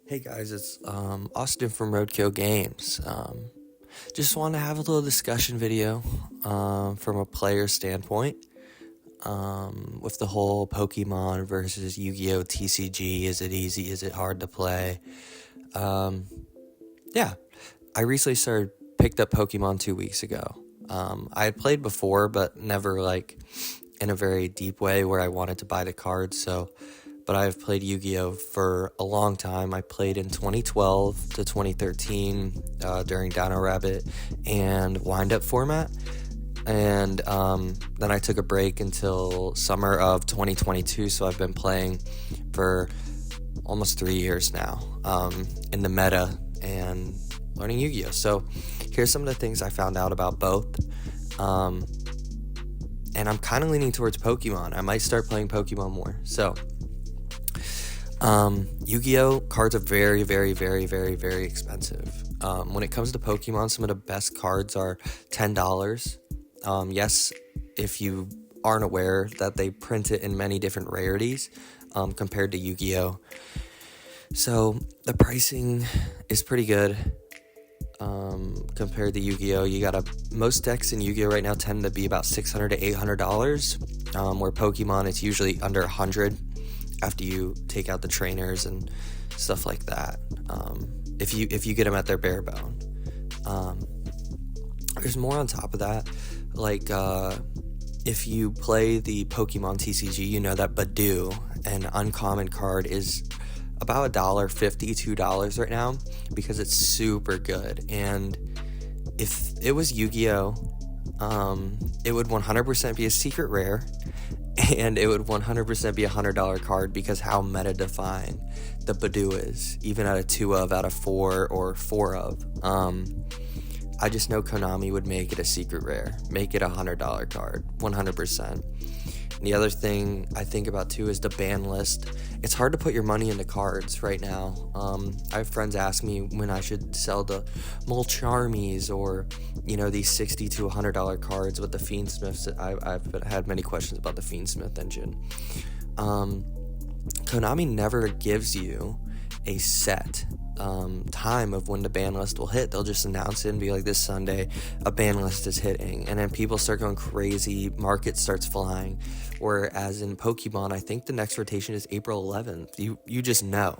Hey guys, it's Austin from Roadkill Games. Just want to have a little discussion video from a player standpoint with the whole Pokemon versus Yu-Gi-Oh! TCG. Is it easy? Is it hard to play? Yeah, I recently picked up Pokemon 2 weeks ago. I had played before, but never in a very deep way where I wanted to buy the cards. But I've played Yu-Gi-Oh! For a long time. I played in 2012 to 2013 during Dino Rabbit and Wind-Up format. And then I took a break until summer of 2022, so I've been playing for almost 3 years now in the meta and learning Yu-Gi-Oh! So here's some of the things I found out about both. And I'm kind of leaning towards Pokemon. I might start playing Pokemon more. So Yu-Gi-Oh! Cards are very, very, very, very, very expensive. When it comes to Pokemon, some of the best cards are $10. Yes, if you aren't aware that they print it in many different rarities compared to Yu-Gi-Oh! So the pricing is pretty good compared to Yu-Gi-Oh! Most decks in Yu-Gi-Oh! Right now tend to be about $600 to $800, where Pokemon it's usually under $100 after you take out the trainers and stuff like that. If you get them at their bare bone. There's more on top of that. If you play the Pokemon TCG, you know that Badoo, an uncommon card, is about $1.50, $2 right now because it's super good. And if it was Yu-Gi-Oh, it would 100% be a secret rare, and it would 100% be a $100 card because how meta-defying the Badoo is, even at a 2 of out of 4 or 4 of. I just know Konami would make it a secret rare, make it a $100 card, 100%. And the other thing I think about too is the ban list. It's hard to put your money into cards right now. I have friends ask me when I should sell the Molcharmies or, these $60 to $100 cards with the Fiendsmiths. I've had many questions about the Fiendsmith engine. Konami never gives you a set time of when the ban list will hit. They'll just announce it and be like, this Sunday a ban list is hitting, and then people start going crazy, market starts flying. Whereas in Pokemon, I think the next rotation is April 11th. You just know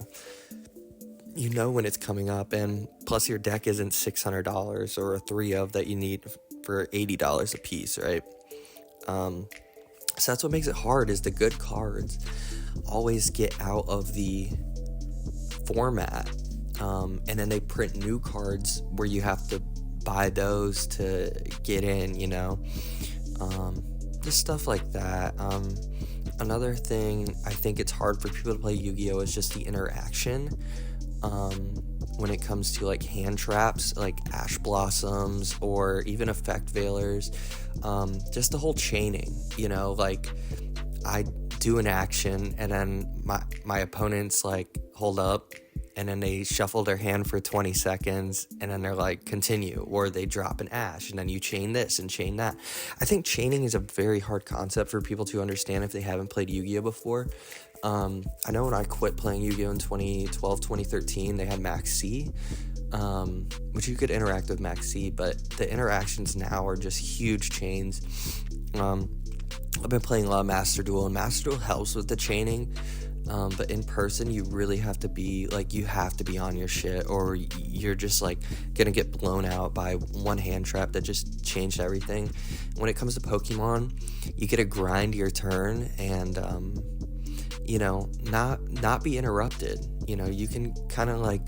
when it's coming up, and plus your deck isn't $600 or a 3 of that you need for $80 a piece, right? So that's what makes it hard, is the good cards always get out of the format, and then they print new cards where you have to buy those to get in, just stuff like that. Another thing I think it's hard for people to play Yu-Gi-Oh! Is just the interaction when it comes to hand traps like Ash Blossoms or even Effect Veilers, just the whole chaining, I do an action and then my opponents hold up, and then they shuffle their hand for 20 seconds, and then they're continue, or they drop an Ash, and then you chain this and chain that. I think chaining is a very hard concept for people to understand if they haven't played Yu-Gi-Oh! Before. I know when I quit playing Yu-Gi-Oh! In 2012, 2013, they had Max C, which you could interact with Max C, but the interactions now are just huge chains. I've been playing a lot of Master Duel, and Master Duel helps with the chaining, but in person you really have to be on your shit, or you're just gonna get blown out by one hand trap that just changed everything. When it comes to Pokemon, you get to grind your turn and not be interrupted. You can kind of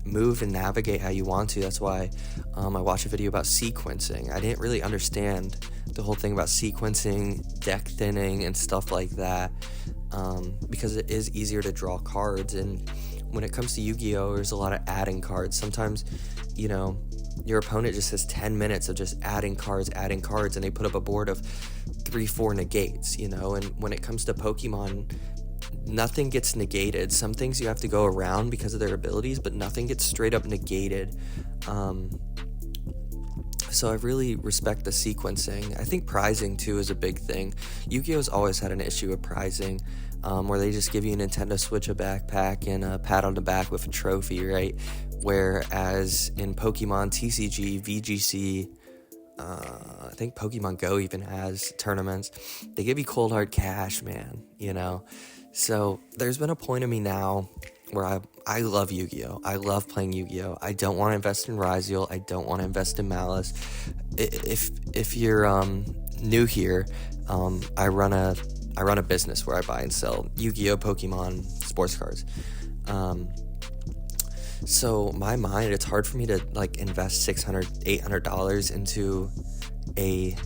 move and navigate how you want to. That's why I watched a video about sequencing. I didn't really understand the whole thing about sequencing, deck thinning, and stuff like that, because it is easier to draw cards. And when it comes to Yu-Gi-Oh!, there's a lot of adding cards. Sometimes, your opponent just has 10 minutes of just adding cards, and they put up a board of 3-4 negates, and when it comes to Pokemon, nothing gets negated. Some things you have to go around because of their abilities, but nothing gets straight up negated. So I really respect the sequencing. I think prizing too is a big thing. Yu-Gi-Oh's always had an issue with prizing. where they just give you a Nintendo Switch, a backpack, and a pat on the back with a trophy, right? Whereas in Pokemon TCG, VGC, I think Pokemon Go even has tournaments, they give you cold hard cash, man, you know? So there's been a point of me now where I love Yu-Gi-Oh! I love playing Yu-Gi-Oh! I don't want to invest in Ryziel. I don't want to invest in Malice. If you're new here, I run a business where I buy and sell Yu-Gi-Oh! Pokemon sports cards. So my mind, it's hard for me to like invest $600, $800 into a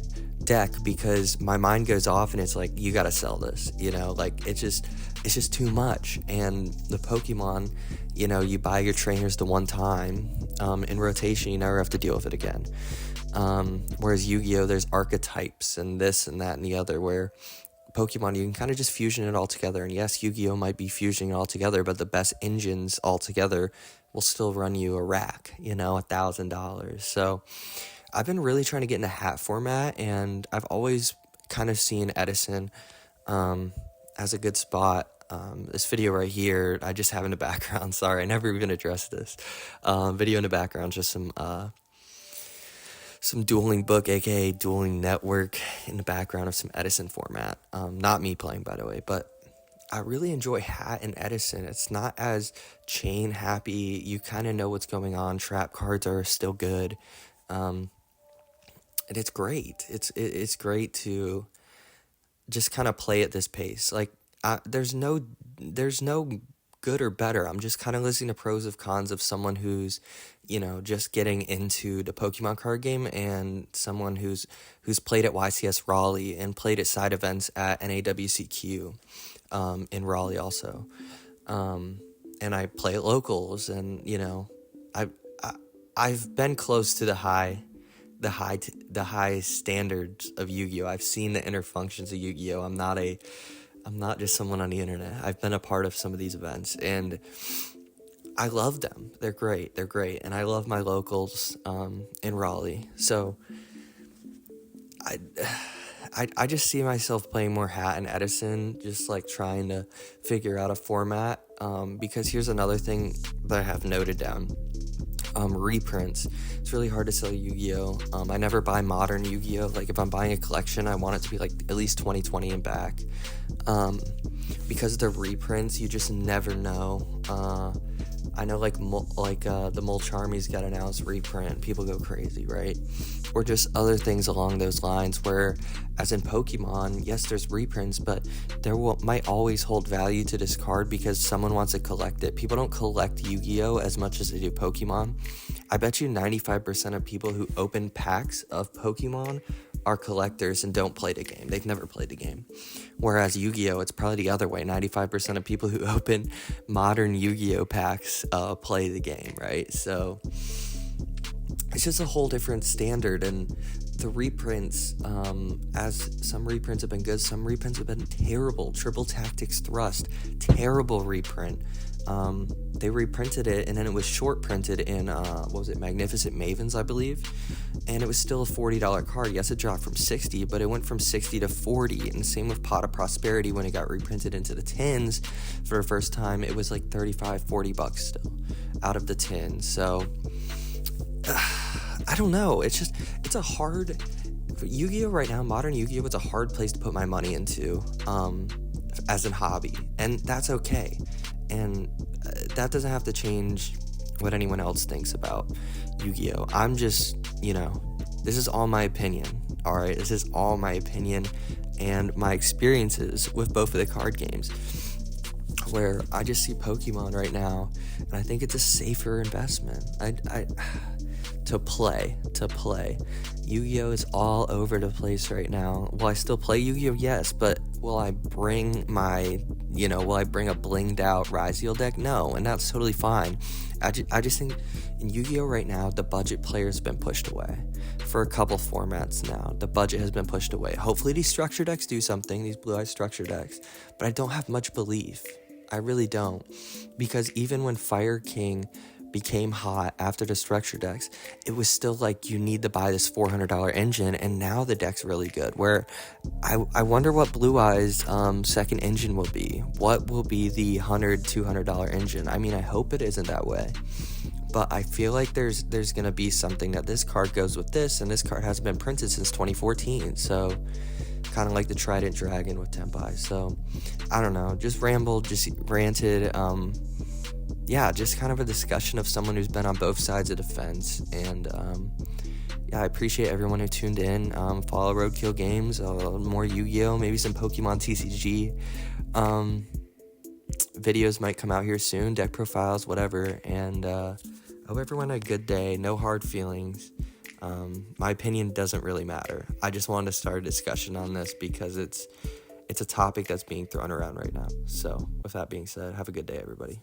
deck because my mind goes off and it's like, you gotta sell this, you know, like it's just too much. And the Pokemon, you know, you buy your trainers the one time, in rotation, you never have to deal with it again. Whereas Yu-Gi-Oh! There's archetypes and this and that and the other, where Pokemon, you can kind of just fusion it all together. And yes, Yu-Gi-Oh! Might be fusing it all together, but the best engines all together will still run you a rack, you know, $1,000. So I've been really trying to get into hat format, and I've always kind of seen Edison as a good spot. This video right here, I just have in the background, sorry, I never even addressed this. Video in the background, just some dueling book, aka dueling network, in the background of some Edison format. Not me playing, by the way, but I really enjoy Hat and Edison. It's not as chain happy. You kind of know what's going on. Trap cards are still good. And it's great. It's great to just kind of play at this pace. Like, there's no good or better. I'm just kind of listing the pros and cons of someone who's, you know, just getting into the Pokemon card game, and someone who's played at YCS Raleigh and played at side events at NAWCQ in Raleigh also. And I play at locals, and you know, I've been close to the high standards of Yu-Gi-Oh! I've seen the inner functions of Yu-Gi-Oh! I'm not just someone on the internet. I've been a part of some of these events, and I love them. They're great. And I love my locals in Raleigh. So I just see myself playing more Hat and Edison, just like trying to figure out a format. Because here's another thing that I have noted down. Reprints. It's really hard to sell Yu-Gi-Oh! I never buy modern Yu-Gi-Oh! Like, if I'm buying a collection, I want it to be like at least 2020 and back. Because the reprints, you just never know. I know the Molcharmy's got announced reprint. People go crazy, right? Or just other things along those lines, where, as in Pokemon, yes, there's reprints, but there might always hold value to this card because someone wants to collect it. People don't collect Yu-Gi-Oh! As much as they do Pokemon. I bet you 95% of people who open packs of Pokemon are collectors and don't play the game. They've never played the game. Whereas Yu-Gi-Oh! It's probably the other way. 95% of people who open modern Yu-Gi-Oh! Packs play the game, right? So it's just a whole different standard. And the reprints, as some reprints have been good, some reprints have been terrible. Triple Tactics Thrust, terrible reprint. They reprinted it, and then it was short printed in Magnificent Mavens, I believe, and it was still a $40 card. Yes, it dropped from $60, but it went from $60 to $40. And the same with Pot of Prosperity. When it got reprinted into the tins for the first time, it was like $35-$40 still out of the tin. So I don't know. It's a hard Yu-Gi-Oh! Right now. Modern Yu-Gi-Oh! It's a hard place to put my money into as a hobby, and that's okay. And that doesn't have to change what anyone else thinks about Yu-Gi-Oh! I'm just, this is all my opinion, alright? This is all my opinion and my experiences with both of the card games, where I just see Pokemon right now, and I think it's a safer investment. To play. Yu-Gi-Oh! Is all over the place right now. Will I still play Yu-Gi-Oh? Yes, but will I bring a blinged out Ryziel deck? No, and that's totally fine. I just think in Yu-Gi-Oh! Right now, the budget player's been pushed away. For a couple formats now, the budget has been pushed away. Hopefully these structure decks do something, these blue-eyed structure decks, but I don't have much belief. I really don't. Because even when Fire King became hot after the structure decks, it was still like you need to buy this $400 engine, and now the deck's really good. Where I wonder what Blue Eyes second engine will be. What will be the $100-$200 engine? I mean, I hope it isn't that way, but I feel like there's gonna be something that this card goes with this, and this card hasn't been printed since 2014, so kind of like the Trident Dragon with Tenpai. So I don't know, just ranted. Yeah, just kind of a discussion of someone who's been on both sides of the fence. And yeah, I appreciate everyone who tuned in. Follow Roadkill Games, more Yu-Gi-Oh, maybe some Pokemon TCG. Videos might come out here soon, deck profiles, whatever. And I hope everyone had a good day. No hard feelings. My opinion doesn't really matter. I just wanted to start a discussion on this because it's a topic that's being thrown around right now. So with that being said, have a good day, everybody.